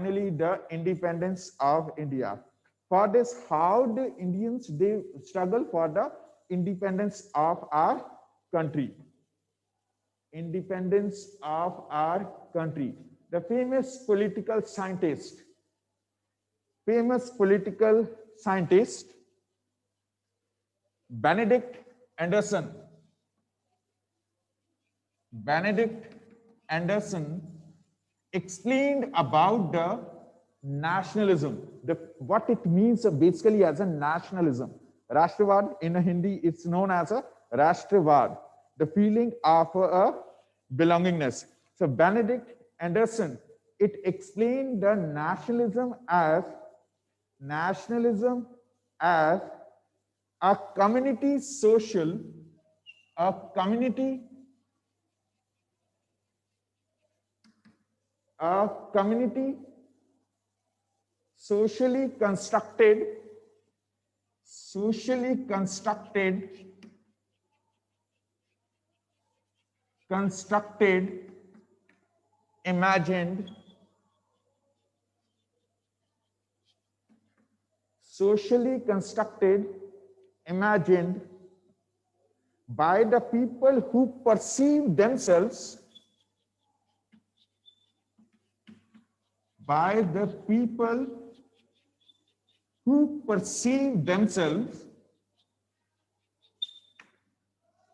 finally the independence of India. For this, how the Indians they struggle for the independence of our country. Independence of our country. The famous political scientist Benedict Anderson. Benedict Anderson explained about the nationalism, what it means basically as a nationalism. Rashtravad in Hindi, it's known as a Rashtravad, the feeling of a belongingness. So Benedict Anderson, it explained the nationalism as a community social, a community socially constructed, imagined, socially constructed, imagined by the people who perceive themselves,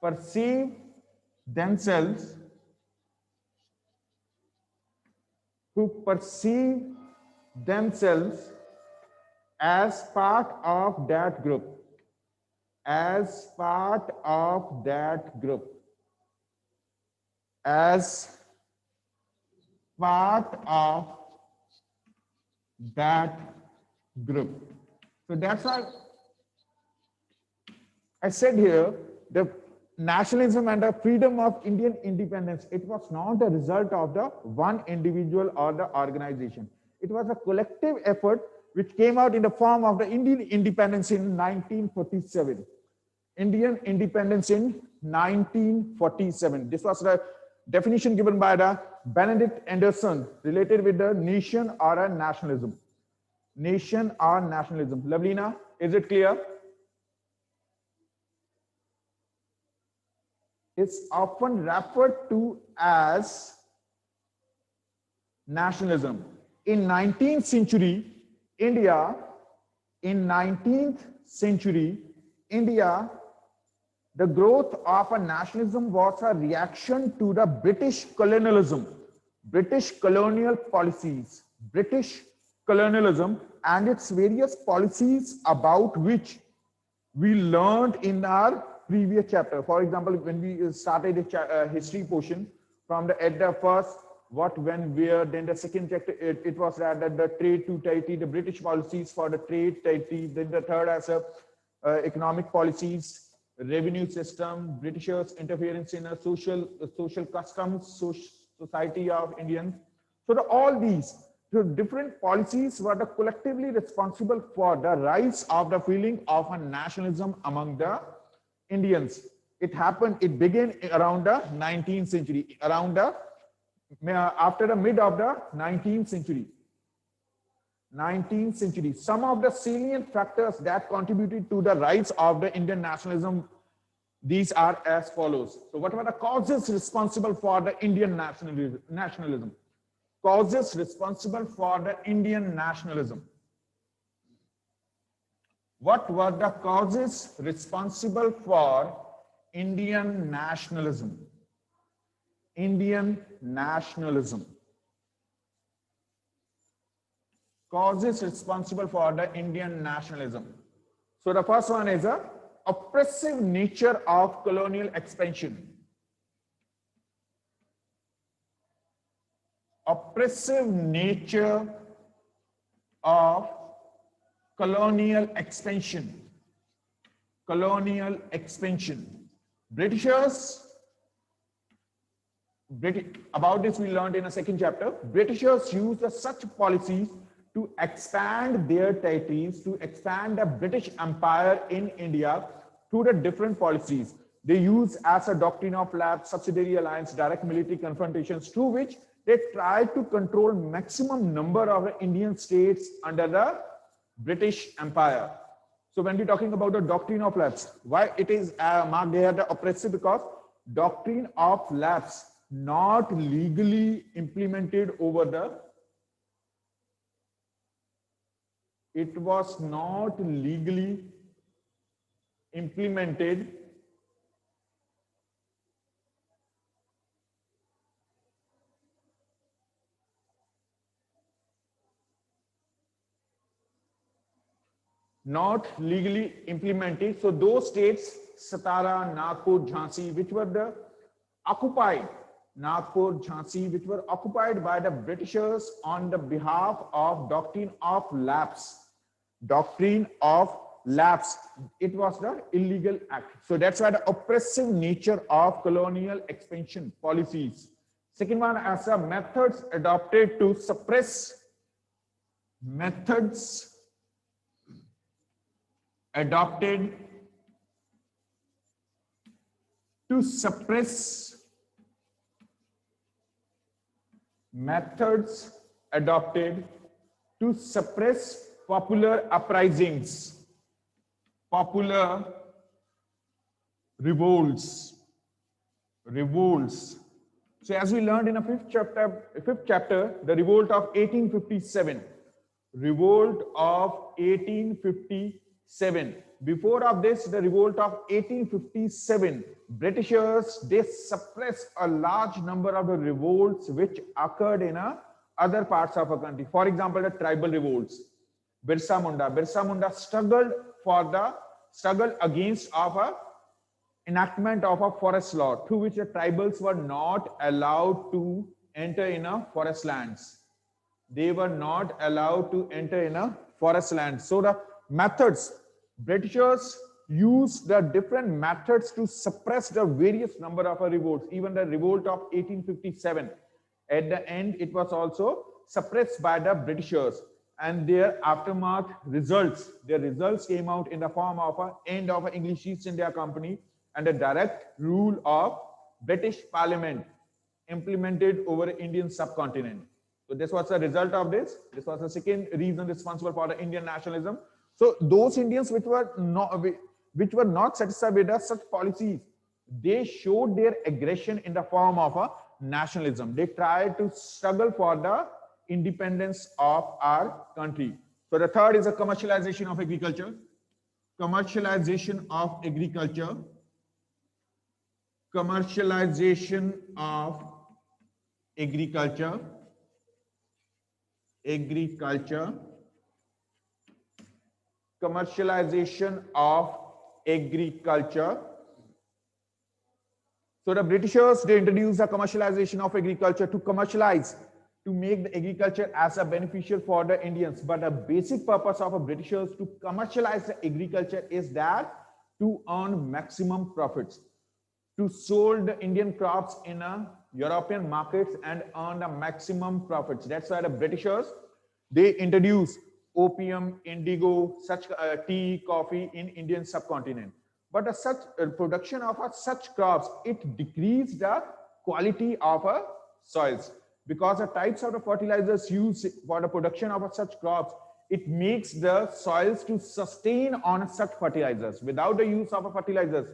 perceive themselves, as part of that group, as part of that group, as part of that group. So that's why I said here the nationalism and the freedom of Indian independence, it was not the result of the one individual or the organization. It was a collective effort which came out in the form of the Indian independence in 1947. Indian independence in 1947. This was the definition given by the Benedict Anderson related with the nation or a nationalism. Nation or nationalism. Lavlina, is it clear? It's often referred to as nationalism. In 19th century, India, the growth of a nationalism was a reaction to the British colonialism, British colonial policies, British colonialism and its various policies about which we learned in our previous chapter. For example, when we started a history portion from the first, what, when, where, then the second chapter, it was that the trade to territory, the British policies for the trade territory, then the third as a economic policies, revenue system, Britishers interference in a social customs, society of Indians. So all these different policies were collectively responsible for the rise of the feeling of a nationalism among the Indians. It began around the 19th century, after the mid of the 19th century. Some of the salient factors that contributed to the rise of the Indian nationalism, these are as follows. So what were the causes responsible for the Indian nationalism? Causes responsible for the Indian nationalism. What were the causes responsible for Indian nationalism? Indian nationalism. Causes responsible for the Indian nationalism. So the first one is a oppressive nature of colonial expansion. Oppressive nature of colonial expansion. Colonial expansion. About this we learned in a second chapter. Britishers used such policies to expand their territories, to expand the British Empire in India through the different policies. They use as a doctrine of lapse, subsidiary alliance, direct military confrontations, through which they tried to control maximum number of Indian states under the British Empire. So when we're talking about the doctrine of lapse, why it is marked here the oppressive? Because doctrine of lapse not legally implemented over the, it was not legally implemented So those states, Satara, Nagpur, Jhansi, which were the occupied, Nagpur, Jhansi, which were occupied by the Britishers on the behalf of doctrine of lapse. Doctrine of lapse. It was the illegal act. So that's why the oppressive nature of colonial expansion policies. Second one, as a methods adopted to suppress, methods adopted to suppress, methods adopted to suppress popular uprisings, popular revolts. So as we learned in a fifth chapter, the revolt of 1857, revolt of 1857. Before of this, the revolt of 1857, Britishers, they suppressed a large number of the revolts which occurred in other parts of our country. For example, the tribal revolts. Birsa Munda struggled against of a enactment of a forest law through which the tribals were not allowed to enter in a forest lands. They were not allowed to enter in a forest land. So the methods, Britishers used the different methods to suppress the various number of revolts. Even the revolt of 1857, at the end, it was also suppressed by the Britishers. And their aftermath results, their results came out in the form of an end of English East India Company and a direct rule of British Parliament implemented over Indian subcontinent. So this was the result of this. This was the second reason responsible for the Indian nationalism. So those Indians which were not satisfied with such policies, they showed their aggression in the form of a nationalism. They tried to struggle for the independence of our country. So the third is a commercialization of agriculture. Commercialization of agriculture. Commercialization of agriculture. Commercialization of agriculture. So the Britishers, they introduced the commercialization of agriculture to commercialize, to make the agriculture as a beneficial for the Indians. But the basic purpose of the Britishers to commercialize the agriculture is that to earn maximum profits, to sold the Indian crops in European markets and earn the maximum profits. That's why the Britishers, they introduced opium, indigo, such tea, coffee in Indian subcontinent. But such production of such crops, it decreased the quality of soils, because the types of the fertilizers used for the production of such crops, it makes the soils to sustain on such fertilizers. Without the use of fertilizers,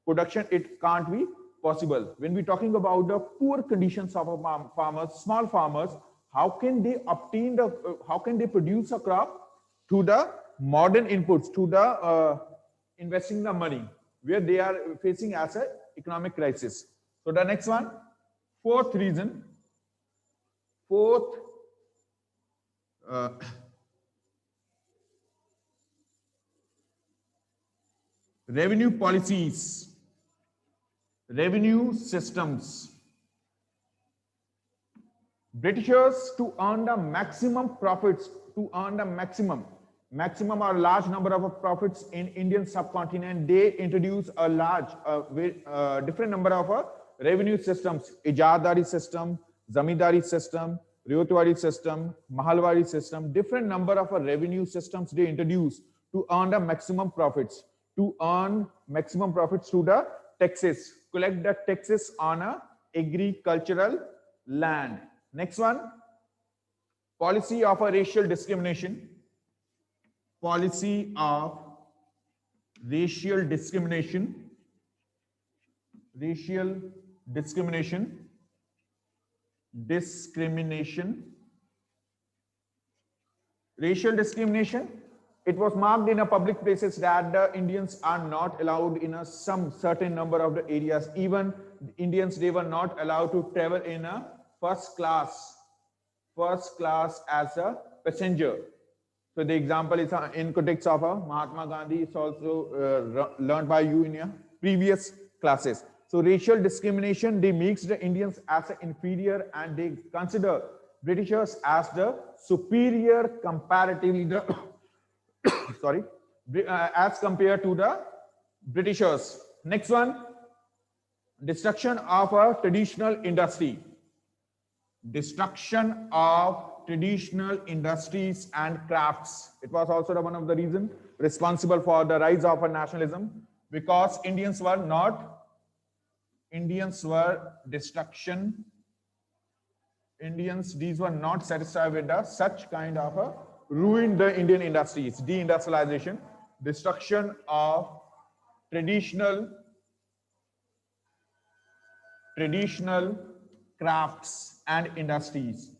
production, it can't be possible. When we're talking about the poor conditions of farmers, small farmers, how can they obtain the, how can they produce a crop? To the modern inputs, to the investing the money, where they are facing as an economic crisis. So the next one, fourth reason, revenue policies, revenue systems. Britishers, to earn the maximum profits, to earn the maximum or large number of profits in Indian subcontinent, they introduce a large, different number of revenue systems: Ijadari system, Zamindari system, Ryotwari system, Mahalwari system. Different number of revenue systems they introduce to earn the maximum profits, to earn maximum profits through the taxes, collect the taxes on a agricultural land. Next one, policy of a racial discrimination. Policy of racial discrimination. Racial discrimination. Discrimination. Racial discrimination. It was marked in a public places that the Indians are not allowed in a some certain number of the areas. Even Indians, they were not allowed to travel in a first class as a passenger. So the example is in context of Mahatma Gandhi. It's also learned by you in your previous classes. So racial discrimination, they makes the Indians as an inferior and they consider Britishers as the superior comparatively the sorry, as compared to the Britishers. Next one, destruction of a traditional industry. Destruction of traditional industries and crafts. It was also one of the reasons responsible for the rise of a nationalism, because Indians were destruction. Indians, these were not satisfied with the such kind of a ruined the Indian industries, deindustrialization, destruction of traditional crafts and industries.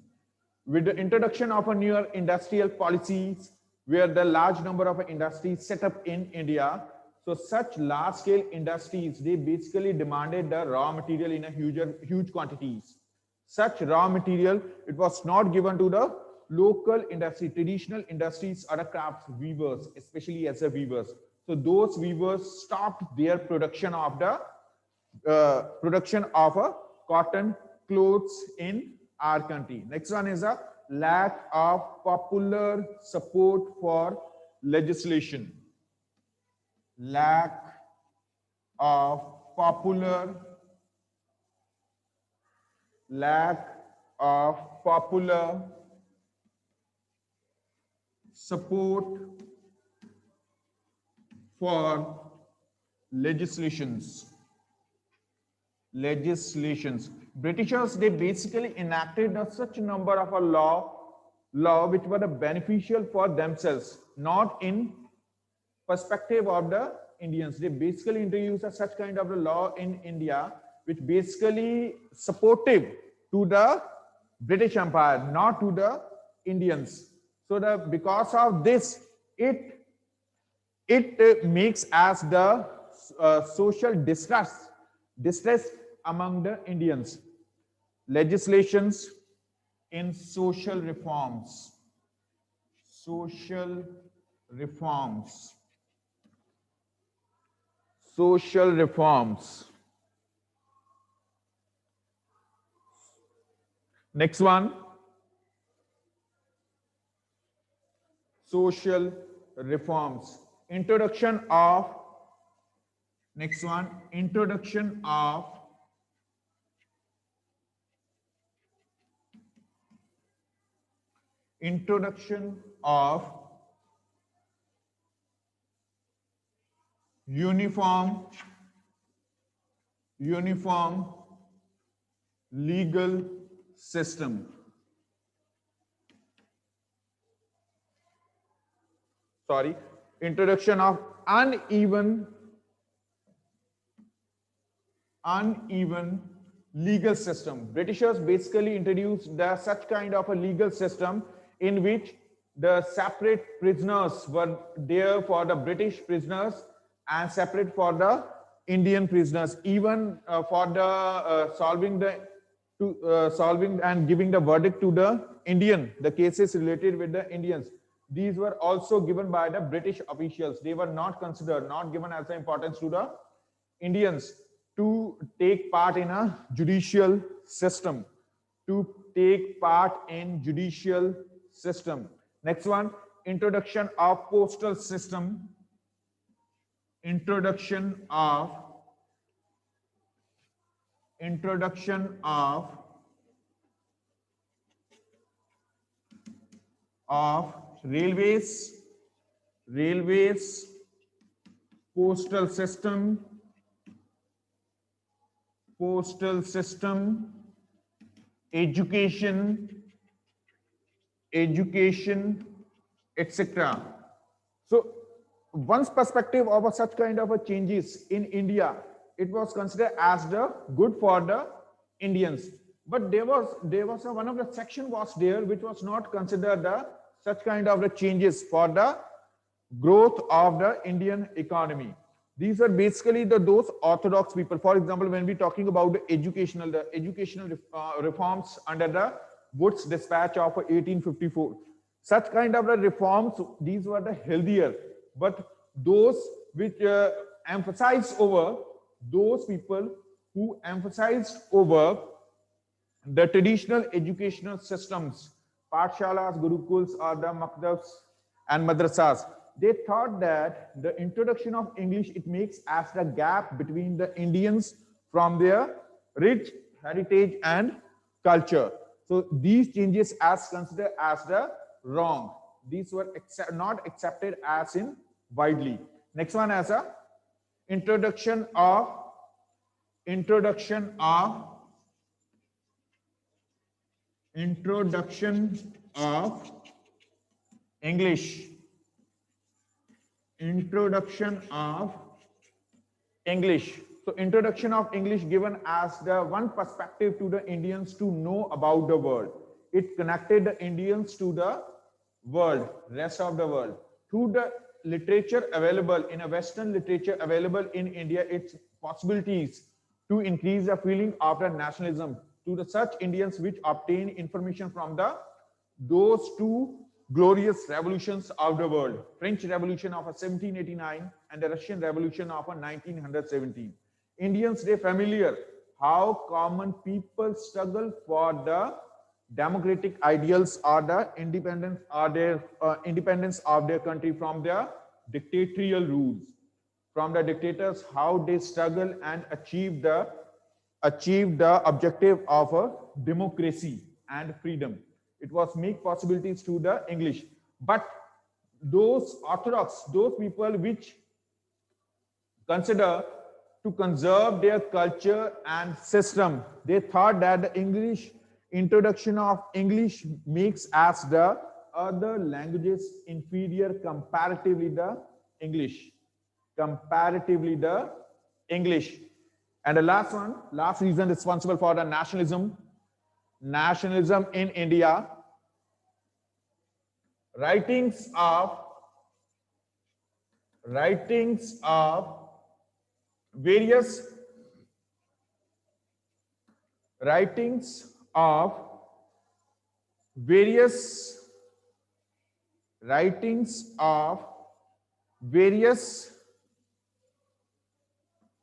With the introduction of a newer industrial policies, where the large number of industries set up in India, so such large scale industries, they basically demanded the raw material in a huge quantities. Such raw material, it was not given to the local industry, traditional industries or the crafts weavers, especially as a weavers. So those weavers stopped their production of the cotton clothes in our country. Next one is a lack of popular support for legislation. Lack of popular support for legislations. Britishers, they basically enacted such a number of a law which were beneficial for themselves, not in perspective of the Indians. They basically introduced such kind of a law in India which basically supportive to the British Empire, not to the Indians. So because of this, it makes as the social distress among the Indians. Legislations in social reforms. Social reforms. Next one, social reforms. Introduction of uniform legal system. Sorry, introduction of uneven legal system. Britishers basically introduced such kind of a legal system in which the separate prisoners were there for the British prisoners and separate for the Indian prisoners, even for the solving and giving the verdict to the cases related with the Indians. These were also given by the British officials. They were not given as importance to the Indians to take part in a judicial system. Next one, introduction of postal system. Introduction of railways, postal system, education, education, etc. So one's perspective of a such kind of a changes in India, it was considered as the good for the Indians. But there was one of the section was there which was not considered the such kind of the changes for the growth of the Indian economy. These are basically those orthodox people. For example, when we're talking about the educational reforms under the Woods Dispatch of 1854, such kind of the reforms, these were the healthier. But those which emphasize over, those people who emphasized over the traditional educational systems, pathshalas, gurukuls, or the maktabs and madrasas, they thought that the introduction of English, it makes as the gap between the Indians from their rich heritage and culture. So these changes as considered as the wrong. These were not accepted as in widely. Next one as a introduction of introduction of English. Introduction of English. So introduction of English given as the one perspective to the Indians to know about the world. It connected the Indians to the world, rest of the world. Through the literature available in a Western literature available in India, its possibilities to increase the feeling of the nationalism to the such Indians which obtain information from the those two glorious revolutions of the world, French Revolution of 1789 and the Russian Revolution of 1917. Indians, they familiar how common people struggle for the democratic ideals or the independence or their independence of their country from their dictatorial rules, from the dictators, how they struggle and achieve the objective of a democracy and freedom. It was make possibilities to the English. But those orthodox, those people which consider to conserve their culture and system, they thought that the English introduction of English makes as the other languages inferior comparatively the English. Comparatively the English. And the last one, last reason responsible for the nationalism in India, writings of various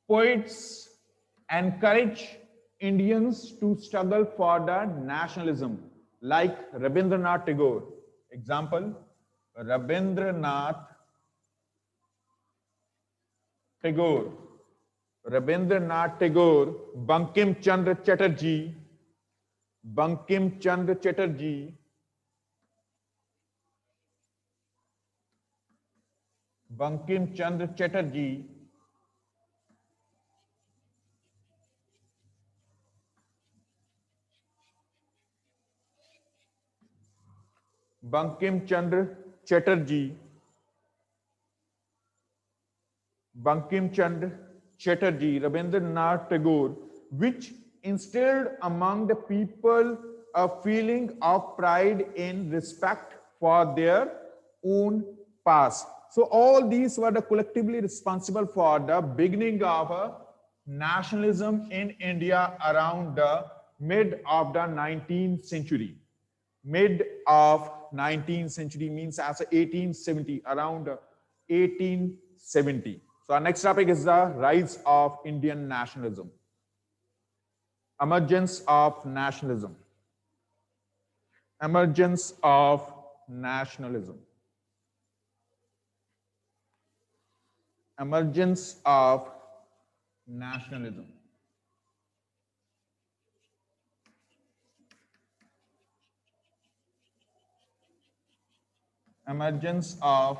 poets encourage Indians to struggle for the nationalism, like Rabindranath Tagore. Example, Rabindranath Tagore, Bankim Chandra Chatterjee, Bankim Chandra Chatterjee, Rabindranath Tagore, which instilled among the people a feeling of pride in respect for their own past. So all these were the collectively responsible for the beginning of a nationalism in India around the mid of the 19th century. Mid of 19th century means as 1870, around 1870. So our next topic is the rise of Indian nationalism. Emergence of nationalism. Emergence of nationalism. Emergence of nationalism. Emergence of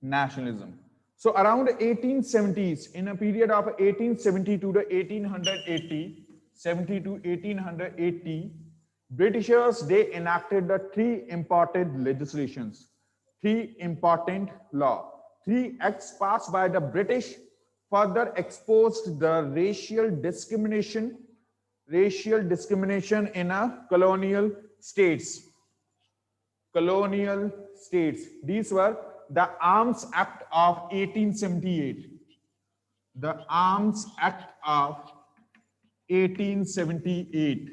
nationalism. So around the 1870s, in a period of 1870 to the 1880, 70 to 1880, Britishers, they enacted the three important legislations, three important law. Three acts passed by the British further exposed the racial discrimination in a colonial states. These were the Arms Act of 1878. The Arms Act of 1878.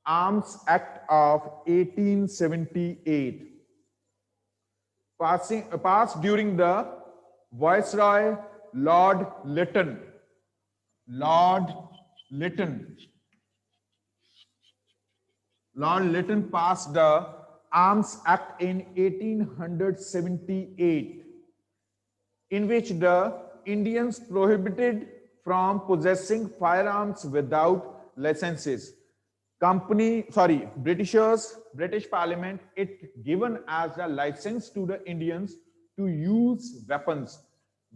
Arms Act of 1878. Passed during the Viceroy Lord Lytton. Lord Lytton. Lord Lytton passed the Arms Act in 1878, in which the Indians prohibited from possessing firearms without licenses. British Parliament, it given as a license to the Indians to use weapons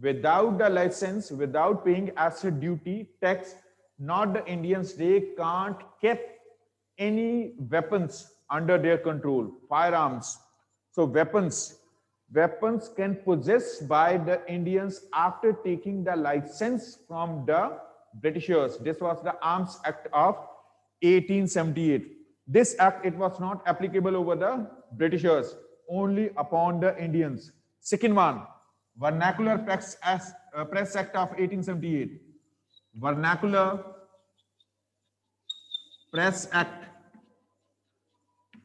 without the license, without paying as a duty tax. Not the Indians, they can't keep any weapons under their control, firearms. So weapons can possess by the Indians after taking the license from the Britishers. This was the Arms Act of 1878. This act, it was not applicable over the Britishers, only upon the Indians. Second one, Vernacular Press Act of 1878. Vernacular Press Act.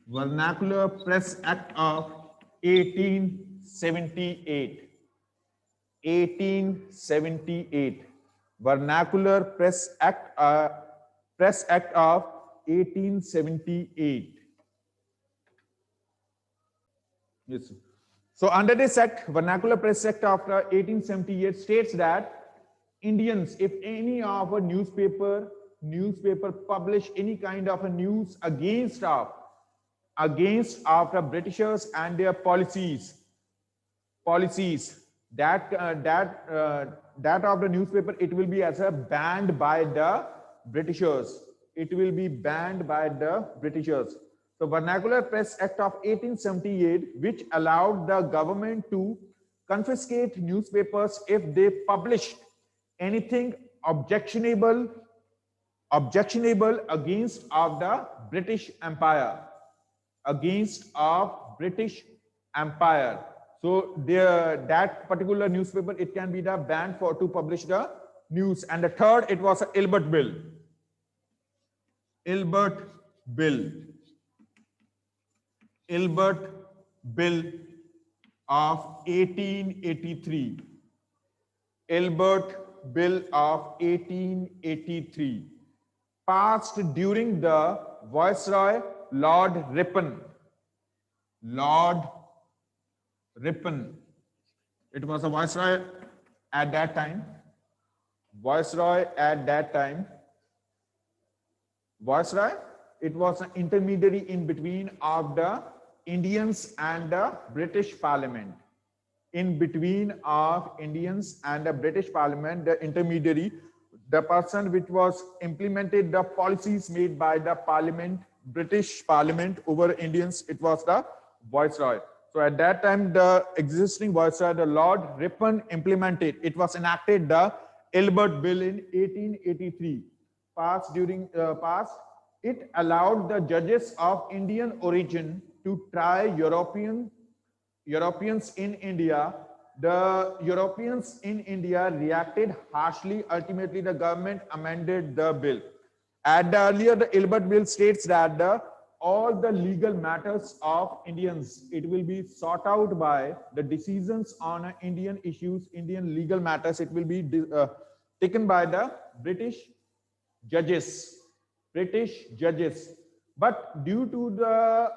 Vernacular Press Act of 1878. 1878. Vernacular Press Act of 1878. Yes. So under this act, Vernacular Press Act of 1878 states that Indians, if any of a newspaper publish any kind of a news against the Britishers and their policies, that of the newspaper, it will be as a banned by the Britishers. It will be banned by the Britishers. So Vernacular Press Act of 1878, which allowed the government to confiscate newspapers if they published anything objectionable against of the British Empire. So that particular newspaper, it can be the banned to publish the news. And the third, it was a Ilbert Bill. Ilbert Bill of 1883. Ilbert Bill of 1883, passed during the Viceroy Lord Ripon. It was a viceroy at that time. Viceroy, it was an intermediary in between of the Indians and the British Parliament. In between of Indians and the British Parliament, the intermediary, the person which was implemented the policies made by the British Parliament over Indians, it was the Viceroy. So at that time, the existing Viceroy, the Lord Ripon, implemented. It was enacted the Ilbert Bill in 1883. Passed. It allowed the judges of Indian origin to try Europeans in India. The Europeans in India reacted harshly. Ultimately, the government amended the bill. At the earlier, the Ilbert Bill states that all the legal matters of Indians, it will be sought out by the decisions on Indian issues, Indian legal matters. It will be taken by the British judges. But due to the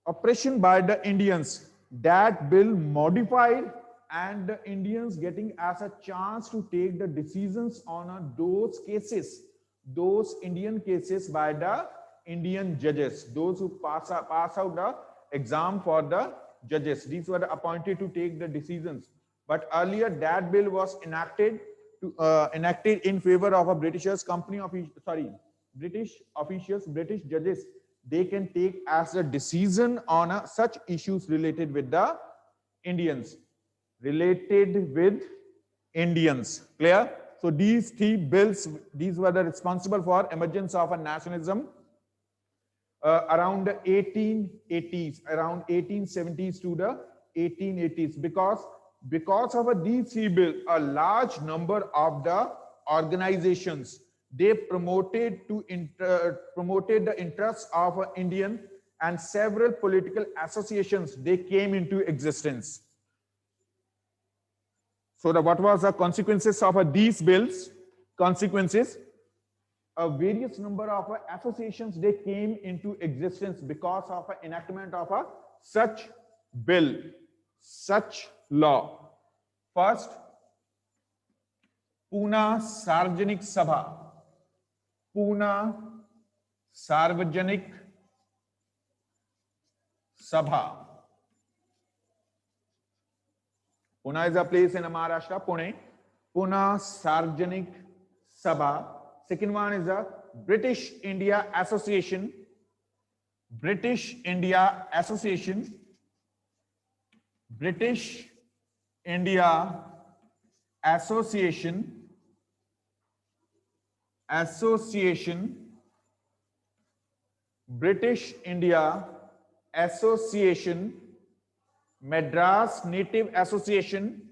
oppression by the Indians, that bill modified, and the Indians getting as a chance to take the decisions on those Indian cases by the Indian judges, those who pass out the exam for the judges. These were appointed to take the decisions. But earlier, that bill was enacted in favor of a Britishers company of British officials, British judges, they can take as a decision on such issues related with the Indians. Related with Indians. Clear? So these three bills, these were the responsible for emergence of a nationalism around the 1880s, around 1870s to the 1880s, because of these three bills, a large number of the organizations, they promoted the interests of Indian, and several political associations, they came into existence. So what was the consequences of these bills? Consequences, a various number of associations, they came into existence because of enactment of a such bill, such law. First, Pune Sarvajanik Sabha. Pune Sarvajanik Sabha. Pune is a place in Maharashtra, Pune. Pune Sarvajanik Sabha. Second one is the British India Association. British India Association. British India Association. British India Association. Madras Native Association.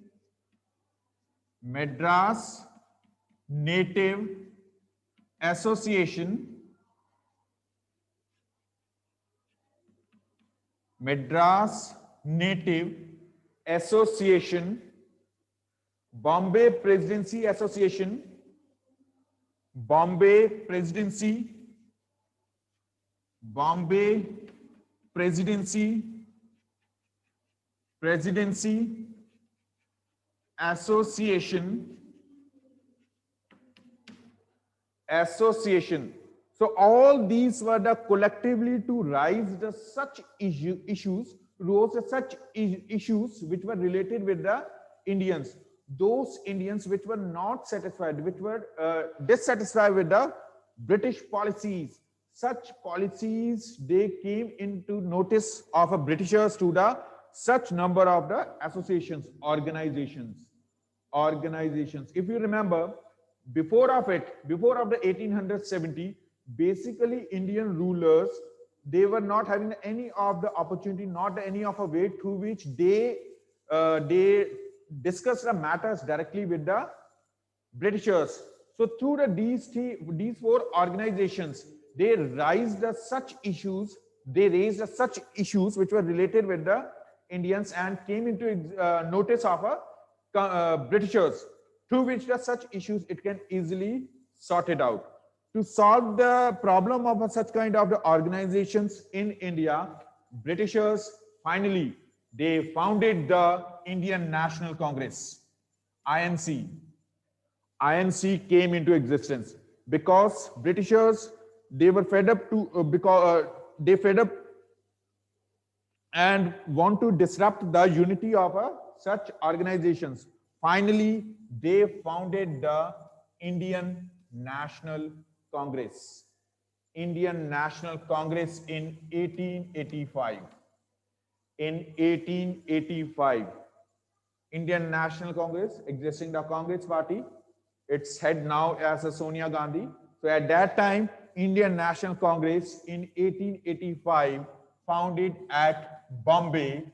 Madras Native Association. Madras Native Association. Bombay Presidency Association. Bombay Presidency. Bombay Presidency Association. So all these were the collectively to raise the such issues which were related with the Indians. Those Indians which were not satisfied, which were dissatisfied with the British policies. Such policies, they came into notice of a Britishers to the such number of the associations, organizations. If you remember, before of the 1870, basically Indian rulers, they were not having any of the opportunity, not any of a way through which they discuss the matters directly with the Britishers. So through these four organizations, they raised such issues which were related with the Indians and came into notice of Britishers, through which such issues it can easily sorted out. To solve the problem of such kind of the organizations in India, Britishers finally they founded the Indian National Congress, INC. INC came into existence because Britishers, they were fed up and want to disrupt the unity of such organizations. Finally, they founded the Indian National Congress. Indian National Congress in 1885. In 1885, Indian National Congress, existing the Congress Party, its head now as Sonia Gandhi. So at that time, Indian National Congress in 1885 founded at Bombay,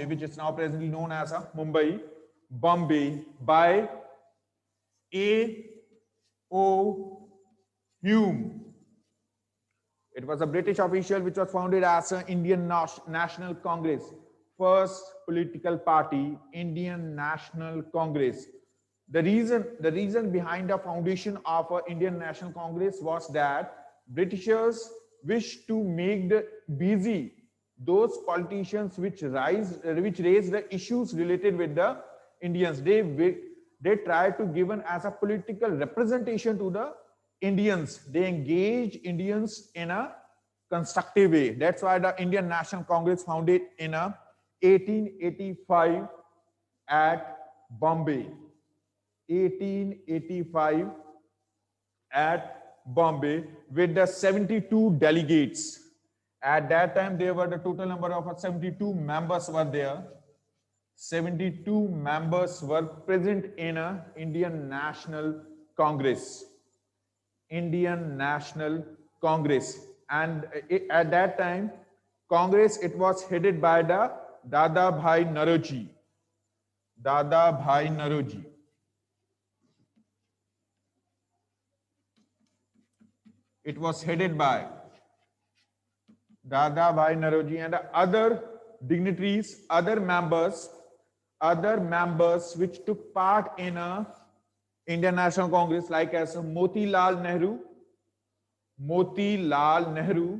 which is now presently known as Mumbai, Bombay, by A.O. Hume. It was a British official which was founded as Indian National Congress, first political party, Indian National Congress. The reason behind the foundation of Indian National Congress was that Britishers wished to make busy those politicians which raise the issues related with the Indians. They try to given as a political representation to the Indians. They engage Indians in a constructive way. That's why the Indian National Congress founded in 1885 at Bombay. 1885 at Bombay with the 72 delegates. At that time, there were the total number of 72 members were there. 72 members were present in a Indian National Congress. Indian National Congress. And at that time, Congress, it was headed by the Dada Bhai Naroji. Dada Bhai Naroji. It was headed by Dada Bhai Naroji and other dignitaries, other members which took part in a Indian National Congress, like as Motilal Nehru, Motilal Nehru,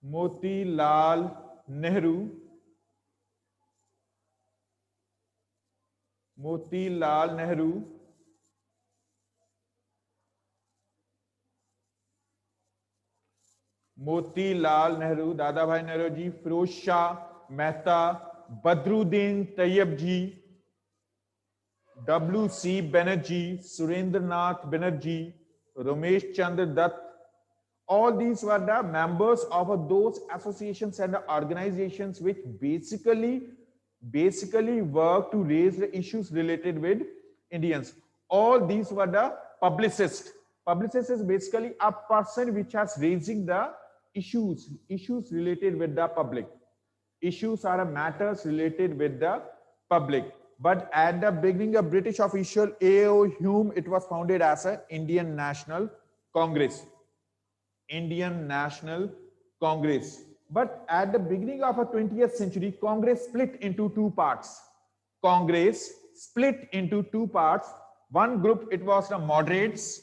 Motilal Nehru, Motilal Nehru, Motilal Nehru, Dadabhai Naroji, Firoz Shah Mehta, Badruddin Tayyib, W.C. Banerjee, Surendranath Banerjee, Ramesh Chandra Dutt. All these were the members of those associations and organizations which basically work to raise the issues related with Indians. All these were the publicists. Publicist is basically a person which has raising the issues related with the public. Issues are matters related with the public. But at the beginning of British official A.O. Hume, it was founded as an Indian National Congress. Indian National Congress. But at the beginning of the 20th century, Congress split into two parts. Congress split into two parts. One group, it was the moderates,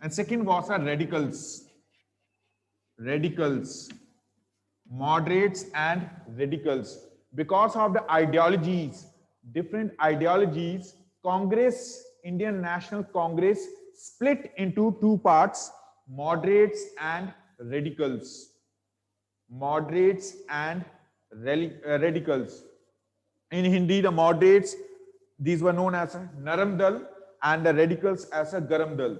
and second was the radicals, moderates and radicals. Because of the ideologies, different ideologies, Congress, Indian National Congress split into two parts, moderates and radicals. Moderates and radicals. In Hindi, the moderates, these were known as Naram Dal, and the radicals as a Garam Dal.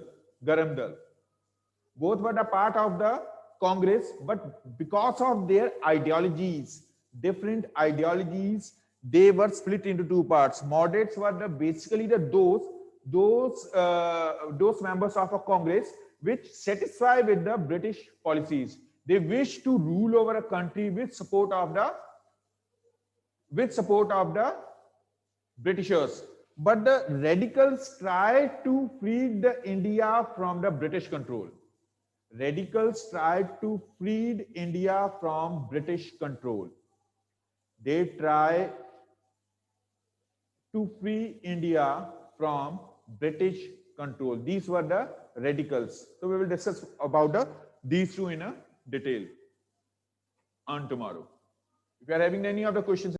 Both were the part of the Congress, but because of their ideologies, different ideologies, they were split into two parts. Moderates were basically those members of a Congress which satisfy with the British policies. They wish to rule over a country with support of the Britishers. But the radicals tried to free India from the British control. Radicals tried to free India from British control. They try to free India from British control. These were the radicals. So we will discuss about these two in a detail on tomorrow. If you are having any other questions,